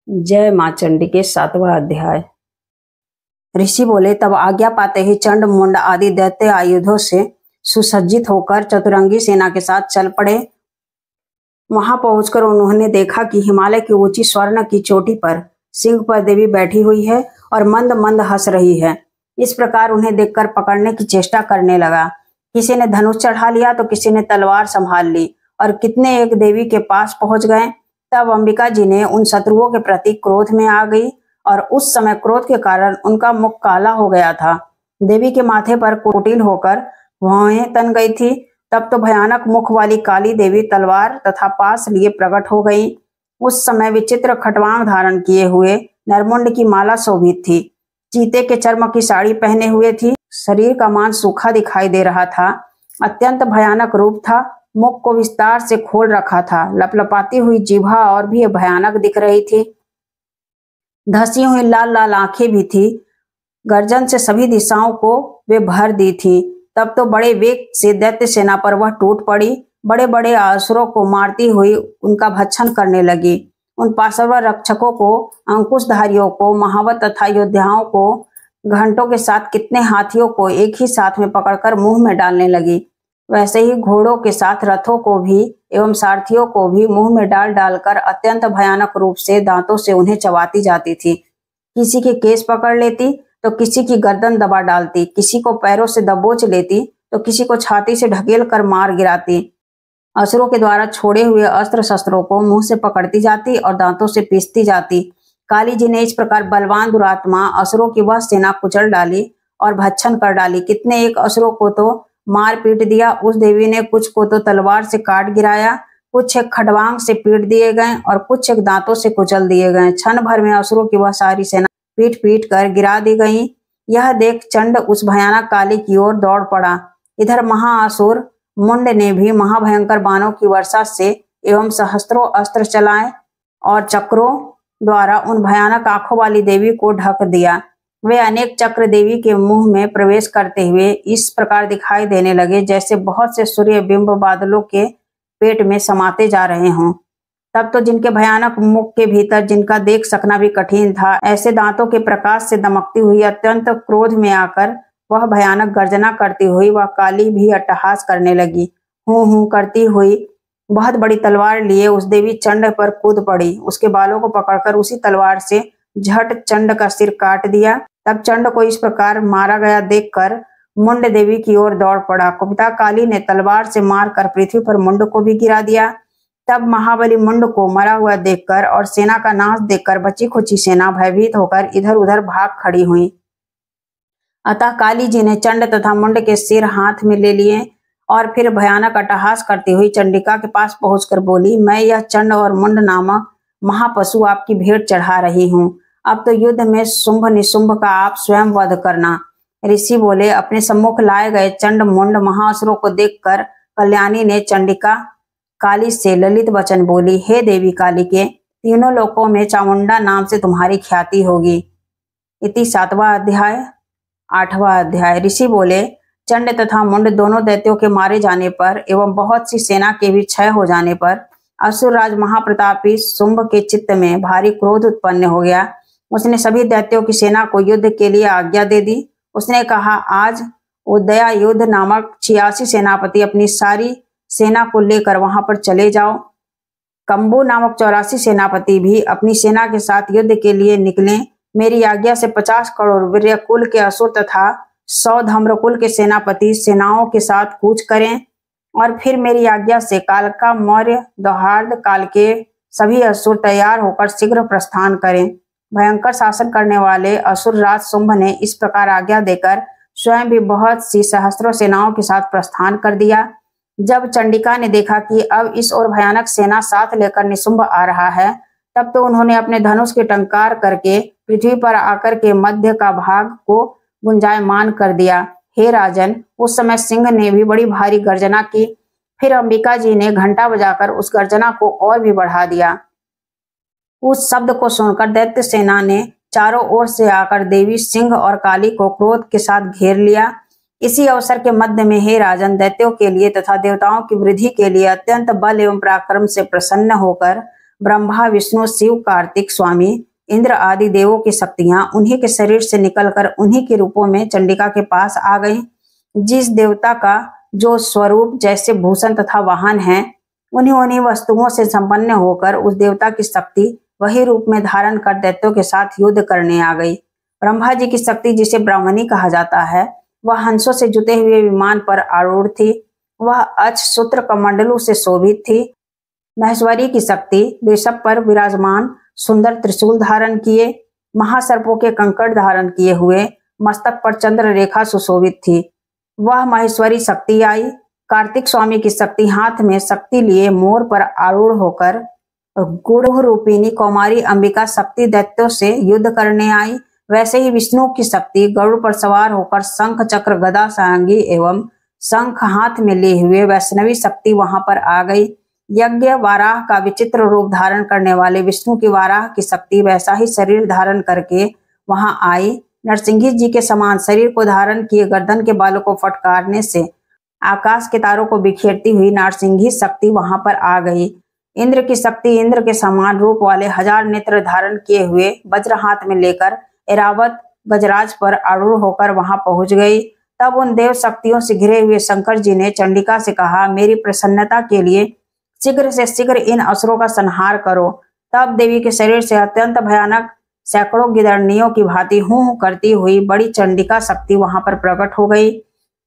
जय मां चंडी के 7वां अध्याय। ऋषि बोले, तब आज्ञा पाते ही चंड मुंड आदि दैत्य आयुधों से सुसज्जित होकर चतुरंगी सेना के साथ चल पड़े। वहां पहुंचकर उन्होंने देखा कि हिमालय की ऊंची स्वर्ण की चोटी पर सिंह पर देवी बैठी हुई है और मंद मंद हंस रही है। इस प्रकार उन्हें देखकर पकड़ने की चेष्टा करने लगा। किसी ने धनुष चढ़ा लिया तो किसी ने तलवार संभाल ली और कितने एक देवी के पास पहुंच गए। तब अंबिका जी ने उन शत्रुओं के प्रति क्रोध में आ गई और उस समय क्रोध के कारण उनका मुख काला हो गया था। देवी के माथे पर कुटिल होकर भौहें तन गई थी। तब तो भयानक मुख वाली काली देवी तलवार तथा पास लिए प्रकट हो गई। उस समय विचित्र खटवांग धारण किए हुए नरमुंड की माला शोभित थी। चीते के चर्म की साड़ी पहने हुए थी। शरीर का मांस सूखा दिखाई दे रहा था। अत्यंत भयानक रूप था। मुख को विस्तार से खोल रखा था। लपलपाती हुई जीभा और भी भयानक दिख रही थी। धसी हुई लाल लाल आंखें भी थी। गर्जन से सभी दिशाओं को वे भर दी थी। तब तो बड़े वेग से दैत्य सेना पर वह टूट पड़ी। बड़े बड़े असुरों को मारती हुई उनका भक्षण करने लगी। उन पाशव रक्षकों को, अंकुशधारियों को, महावत तथा योद्धाओं को, घंटों के साथ कितने हाथियों को एक ही साथ में पकड़कर मुंह में डालने लगी। वैसे ही घोड़ों के साथ रथों को भी एवं सारथियों को भी मुंह में डाल डालकर अत्यंत भयानक रूप से दांतों से उन्हें चबाती जाती थी। किसी के केस पकड़ लेती तो किसी की गर्दन दबा डालती, किसी को पैरों से दबोच लेती तो किसी को छाती से ढकेल कर मार गिराती। असुरों के द्वारा छोड़े हुए अस्त्र शस्त्रों को मुंह से पकड़ती जाती और दांतों से पीसती जाती। काली जी ने इस प्रकार बलवान दुरात्मा असुरों की वह सेना कुचल डाली और भक्षण कर डाली। कितने एक असुरों को तो मार पीट दिया। उस देवी ने कुछ को तो तलवार से काट गिराया, कुछ एक खड़वांग से पीट दिए गए और कुछ एक दांतों से कुचल दिए गए। क्षण भर में असुरों की वह सारी सेना पीट पीट कर गिरा दी गई। यह देख चंड उस भयानक काली की ओर दौड़ पड़ा। इधर महाअसुर मुंड ने भी महाभयंकर बाणों की वर्षा से एवं सहस्त्रों अस्त्र चलाए और चक्रों द्वारा उन भयानक आंखों वाली देवी को ढक दिया। वे अनेक चक्र देवी के मुंह में प्रवेश करते हुए इस प्रकार दिखाई देने लगे जैसे बहुत से सूर्य बिंब बादलों के पेट में समाते जा रहे हों। तब तो जिनके भयानक मुख के भीतर जिनका देख सकना भी कठिन था, ऐसे दांतों के प्रकाश से दमकती हुई अत्यंत क्रोध में आकर वह भयानक गर्जना करती हुई वह काली भी अट्टहास करने लगी। हूं हूं करती हुई बहुत बड़ी तलवार लिए उस देवी चंड पर कूद पड़ी। उसके बालों को पकड़कर उसी तलवार से झट चंड का सिर काट दिया। तब चंड को इस प्रकार मारा गया देखकर मुंड देवी की ओर दौड़ पड़ा। कुपिता काली ने तलवार से मारकर पृथ्वी पर मुंड को भी गिरा दिया। तब महाबली मुंड को मरा हुआ देखकर और सेना का नाश देखकर बची खुची सेना भयभीत होकर इधर उधर भाग खड़ी हुई। अतः काली जी ने चंड तथा मुंड के सिर हाथ में ले लिए और फिर भयानक अट्टहास करती हुई चंडिका के पास पहुंचकर बोली, मैं यह चंड और मुंड नामक महापशु आपकी भेंट चढ़ा रही हूँ। अब तो युद्ध में शुंभ निशुंभ का आप स्वयं वध करना। ऋषि बोले, अपने सम्मुख लाए गए चंड मुंड महासुरों को देखकर कल्याणी ने चंडिका काली से ललित वचन बोली, हे देवी काली के, तीनों लोकों में चामुंडा नाम से तुम्हारी ख्याति होगी। इति 7वां अध्याय। 8वां अध्याय। ऋषि बोले, चंड तथा मुंड दोनों दैत्यों के मारे जाने पर एवं बहुत सी सेना के भी क्षय हो जाने पर असुरराज महाप्रतापी शुंभ के चित्त में भारी क्रोध उत्पन्न हो गया। उसने सभी दैत्यों की सेना को युद्ध के लिए आज्ञा दे दी। उसने कहा, आज उदया युद्ध नामक 86 सेनापति अपनी सारी सेना को लेकर वहां पर चले जाओ। कंबू नामक 84 सेनापति भी अपनी सेना के साथ युद्ध के लिए निकले। मेरी आज्ञा से 50 करोड़ वीर्यकुल के असुर तथा 100 धम्रकुल के सेनापति सेनाओं के साथ कूच करें और फिर मेरी आज्ञा से कालका मौर्य दौहार्द काल के सभी असुर तैयार होकर शीघ्र प्रस्थान करें। भयंकर शासन करने वाले असुर राज शुंभ ने इस प्रकार आज्ञा देकर स्वयं भी बहुत सी सहस्त्रों सेनाओं के साथ प्रस्थान कर दिया। जब चंडिका ने देखा कि अब इस ओर भयानक सेना साथ लेकर निशुंभ आ रहा है, तब तो उन्होंने अपने धनुष के टंकार करके पृथ्वी पर आकर के मध्य का भाग को गुंजायमान कर दिया। हे राजन, उस समय सिंह ने भी बड़ी भारी गर्जना की। फिर अंबिका जी ने घंटा बजाकर उस गर्जना को और भी बढ़ा दिया। उस शब्द को सुनकर दैत्य सेना ने चारों ओर से आकर देवी सिंह और काली को क्रोध के साथ घेर लिया। इसी अवसर के मध्य में हे राजन, दैत्यों के लिए तथा देवताओं की वृद्धि के लिए अत्यंत बल एवं पराक्रम से प्रसन्न होकर ब्रह्मा, विष्णु, शिव, कार्तिक, स्वामी, इंद्र आदि देवों की शक्तियां उन्हीं के शरीर से निकलकर उन्हीं के रूपों में चंडिका के पास आ गई। जिस देवता का जो स्वरूप जैसे भूषण तथा वाहन है, उन्हीं उन्हीं वस्तुओं से संपन्न होकर उस देवता की शक्ति वही रूप में धारण कर दैत्यों के साथ युद्ध करने आ गई। ब्रह्मा जी की शक्ति, जिसे ब्राह्मणी कहा जाता है, वह हंसों से जुते हुए विमान पर आरूढ़ थी। वह अक्ष सूत्र कमंडलों से शोभित थी। महेश्वरी की शक्ति वृषभ पर विराजमान सुंदर त्रिशूल धारण किए, महासर्पों के कंकड़ धारण किए हुए मस्तक पर चंद्र रेखा सुशोभित थी। वह महेश्वरी शक्ति आई। कार्तिक स्वामी की शक्ति हाथ में शक्ति लिए मोर पर आरूढ़ होकर गुड़ रूपिणी कौमारी अंबिका शक्ति दैत्यों से युद्ध करने आई। वैसे ही विष्णु की शक्ति गरुड़ पर सवार होकर शंख चक्र गदा सारंगी एवं शंख हाथ में लिए हुए वैष्णवी शक्ति वहां पर आ गई। यज्ञ वाराह का विचित्र रूप धारण करने वाले विष्णु की वाराह की शक्ति वैसा ही शरीर धारण करके वहां आई। नरसिंह जी के समान शरीर को धारण किए गर्दन के बालों को फटकारने से आकाश के तारों को बिखेरती हुई नारसिंही शक्ति वहां पर आ गई। इंद्र की शक्ति इंद्र के समान रूप वाले 1000 नेत्र धारण किए हुए वज्र हाथ में लेकर ऐरावत गजराज पर आरूढ़ होकर वहां पहुंच गई। तब उन देव शक्तियों से घिरे हुए शंकर जी ने चंडिका से कहा, मेरी प्रसन्नता के लिए शीघ्र से शीघ्र इन असुरों का संहार करो। तब देवी के शरीर से अत्यंत भयानक सैकड़ों गिदड़नियों की भांति हूं करती हुई बड़ी चंडिका शक्ति वहां पर प्रकट हो गई।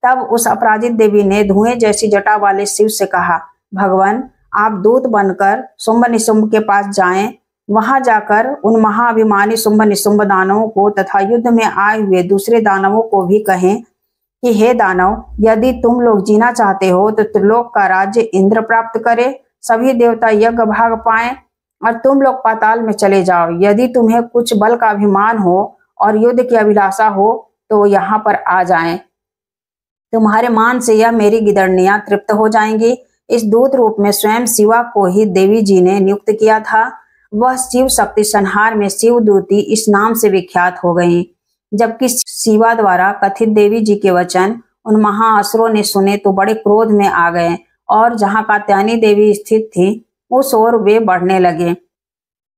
तब उस अपराजित देवी ने धुएं जैसी जटा वाले शिव से कहा, भगवान, आप दूत बनकर शुंभ निशुंभ के पास जाएं। वहां जाकर उन महाअभिमानी शुंभ निशुंभ दानवों को तथा युद्ध में आए हुए दूसरे दानवों को भी कहें कि हे दानव, यदि तुम लोग जीना चाहते हो तो त्रिलोक का राज्य इंद्र प्राप्त करे, सभी देवता यज्ञ भाग पाएं और तुम लोग पाताल में चले जाओ। यदि तुम्हें कुछ बल का अभिमान हो और युद्ध की अभिलाषा हो तो यहाँ पर आ जाएं। तुम्हारे मान से यह मेरी गिदड़नियां तृप्त हो जाएंगी। इस दूत रूप में स्वयं शिवा को ही देवी जी ने नियुक्त किया था। वह शिव शक्ति संहार में शिव दूती इस नाम से विख्यात हो गई। जबकि शिवा द्वारा कथित देवी जी के वचन उन महाअसुरों ने सुने तो बड़े क्रोध में आ गए और जहां कात्यायनी देवी स्थित थी उस ओर वे बढ़ने लगे।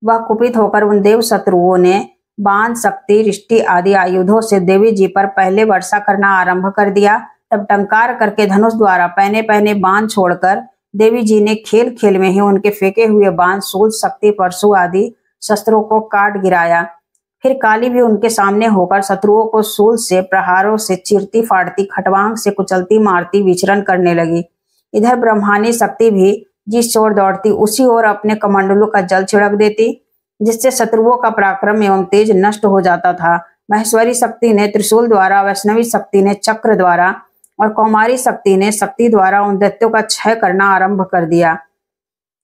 वह कुपित होकर उन देव शत्रुओं ने बाण, शक्ति, रिष्टि आदि आयुधों से देवी जी पर पहले वर्षा करना आरंभ कर दिया। तब टंकार करके धनुष द्वारा पहने पहने बाण छोड़कर देवी जी ने खेल खेल में ही उनके फेंके हुए बाण, शूल, शक्ति, परशु आदि शस्त्रों को काट गिराया। फिर काली भी उनके सामने होकर शत्रुओं को शूल से, प्रहारों से चीरती फाड़ती, खटवांग से कुचलती मारती विचरण करने लगी। इधर ब्रह्मानी शक्ति भी जिस ओर दौड़ती उसी ओर अपने कमंडलों का जल छिड़क देती, जिससे शत्रुओं का पराक्रम एवं तेज नष्ट हो जाता था। महेश्वरी शक्ति ने त्रिशूल द्वारा, वैष्णवी शक्ति ने चक्र द्वारा और कौमारी शक्ति ने शक्ति द्वारा उन दैत्यों का क्षय करना आरंभ कर दिया।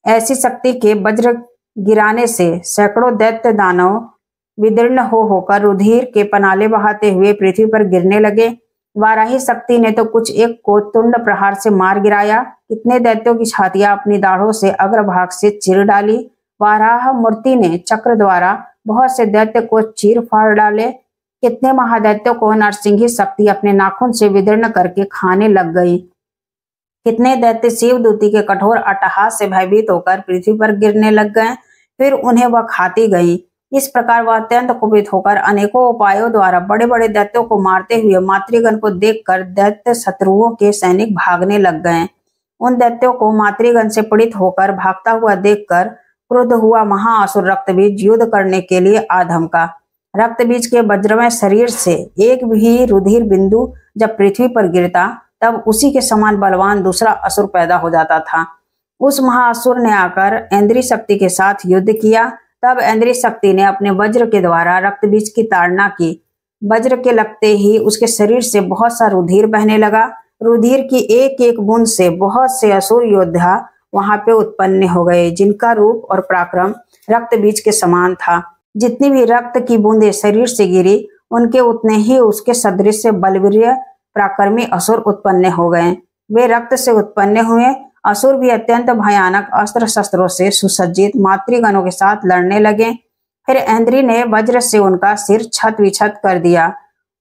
ऐसी शक्ति के वज्र गिराने से सैकड़ों दैत्य दानव विदीर्ण होकर रुधिर के पनाले बहाते हुए पृथ्वी पर गिरने लगे। वाराही शक्ति ने तो कुछ एक को तुंड प्रहार से मार गिराया। कितने दैत्यों की छातियां अपनी दाढ़ों से अग्रभाग से चीर डाली। वाराह मूर्ति ने चक्र द्वारा बहुत से दैत्य को चीर फाड़ डाले। कितने महादैत्यों को नरसिंही शक्ति अपने नाखून से विदीर्ण करके खाने लग गई। कितने दैत्य शिवदूती के कठोर अट्टहास से भयभीत होकर पृथ्वी पर गिरने लग गए, फिर उन्हें वह खाती गई। इस प्रकार वह अत्यंत कुपित होकर अनेकों उपायों द्वारा बड़े बड़े दैत्यों को मारते हुए मातृगण को देखकर दैत्य शत्रुओं के सैनिक भागने लग गए। उन दैत्यों को मातृगण से पीड़ित होकर भागता हुआ देखकर क्रुद्ध हुआ महाअसुर रक्तबीज युद्ध करने के लिए आ धमका। रक्तबीज के वज्रमय शरीर से एक भी रुधिर बिंदु जब पृथ्वी पर गिरता तब उसी के समान बलवान दूसरा असुर पैदा हो जाता था। उस महाअसुर ने आकर ऐन्द्री शक्ति के साथ युद्ध किया। तब ऐन्द्री शक्ति ने अपने वज्र के द्वारा रक्तबीज की ताड़ना की। वज्र के लगते ही उसके शरीर से बहुत सा रुधिर बहने लगा। रुधिर की एक एक बूंद से बहुत से असुर योद्धा वहां पे उत्पन्न हो गए, जिनका रूप और पराक्रम रक्तबीज के समान था। जितनी भी रक्त की बूंदें शरीर से गिरी, उनके उतने ही उसके सदृश बलवीर पराक्रमी असुर उत्पन्न हो गए। वे रक्त से उत्पन्न हुए असुर भी अत्यंत भयानक अस्त्र शस्त्रों से सुसज्जित मातृगणों के साथ लड़ने लगे। फिर ऐन्द्री ने वज्र से उनका सिर छत विछत कर दिया।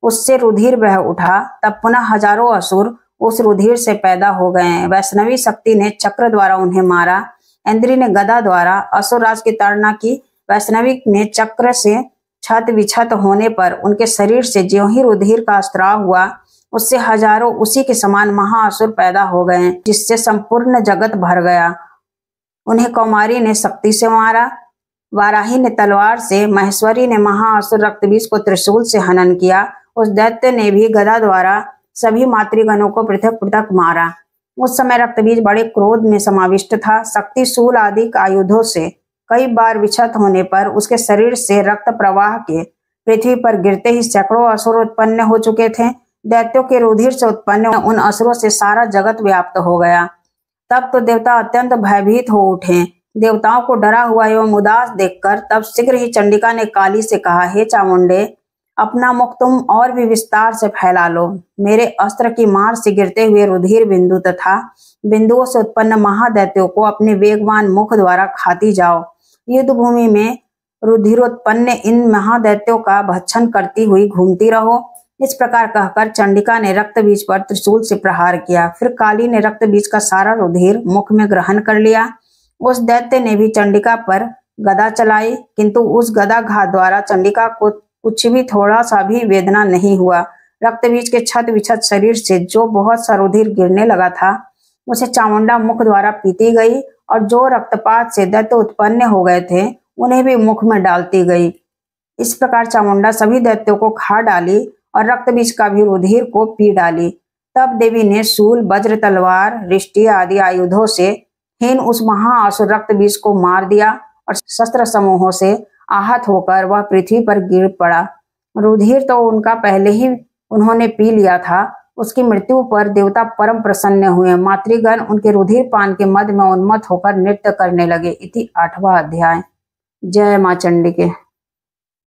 उससे रुधिर बह उठा। तब पुनः हजारों असुर उस रुधिर से पैदा हो गए। वैष्णवी शक्ति ने चक्र द्वारा उन्हें मारा। इंद्री ने गदा द्वारा असुरराज की ताड़ना की। वैष्णवी ने चक्र से छत विछत होने पर उनके शरीर से ज्यों ही रुधिर का स्त्राव हुआ, उससे हजारों उसी के समान महाअसुर पैदा हो गए, जिससे संपूर्ण जगत भर गया। उन्हें कौमारी ने शक्ति से मारा, वाराही ने तलवार से, महेश्वरी ने महाअसुर रक्तबीज को त्रिशूल से हनन किया। उस दैत्य ने भी गदा द्वारा सभी मातृगणों को पृथक पृथक मारा। उस समय रक्तबीज बड़े क्रोध में समाविष्ट था। शक्ति शूल आदि आयुधों से कई बार विक्षत होने पर उसके शरीर से रक्त प्रवाह के पृथ्वी पर गिरते ही सैकड़ों असुर उत्पन्न हो चुके थे। दैत्यों के रुधिर से उत्पन्न उन असुरों से सारा जगत व्याप्त हो गया। तब तो देवता अत्यंत भयभीत हो उठे। देवताओं को डरा हुआ एवं उदास देखकर तब शीघ्र ही चंडिका ने काली से कहा, हे चामुंडे, अपना मुख तुम और भी विस्तार से फैला लो। मेरे अस्त्र की मार से गिरते हुए रुधिर बिंदु तथा बिंदुओं से उत्पन्न महादैत्यों को अपने वेगवान मुख द्वारा खाती जाओ। युद्ध भूमि में रुधिरोत्पन्न इन महादैत्यों का भक्षण करती हुई घूमती रहो। इस प्रकार कहकर चंडिका ने रक्तबीज पर त्रिशूल से प्रहार किया। फिर काली ने रक्तबीज का सारा रुधिर मुख में ग्रहण कर लिया। उस दैत्य ने भी चंडिका पर गदा चलाई, किंतु उस गदा घात द्वारा चंडिका को कुछ भी थोड़ा सा भी वेदना नहीं हुआ। रक्तबीज के छत विछत शरीर से जो बहुत सा रुधिर गिरने लगा था, उसे चामुंडा मुख द्वारा पीती गई, और जो रक्तपात से दैत्य उत्पन्न हो गए थे उन्हें भी मुख में डालती गई। इस प्रकार चामुंडा सभी दैत्यों को खा डाली और रक्तबीज का भी रुधिर को पी डाली। तब देवी ने शूल, वज्र, तलवार, रिष्टि आदि आयुधों से हीन उस महाअसुर रक्तबीज को मार दिया और शस्त्र समूहों से आहत होकर वह पृथ्वी पर गिर पड़ा। रुधिर तो उनका पहले ही उन्होंने पी लिया था। उसकी मृत्यु पर देवता परम प्रसन्न हुए। मातृगण उनके रुधिर पान के मद में उन्मत्त होकर नृत्य करने लगे। इति 8वां अध्याय। जय मां चंडी के।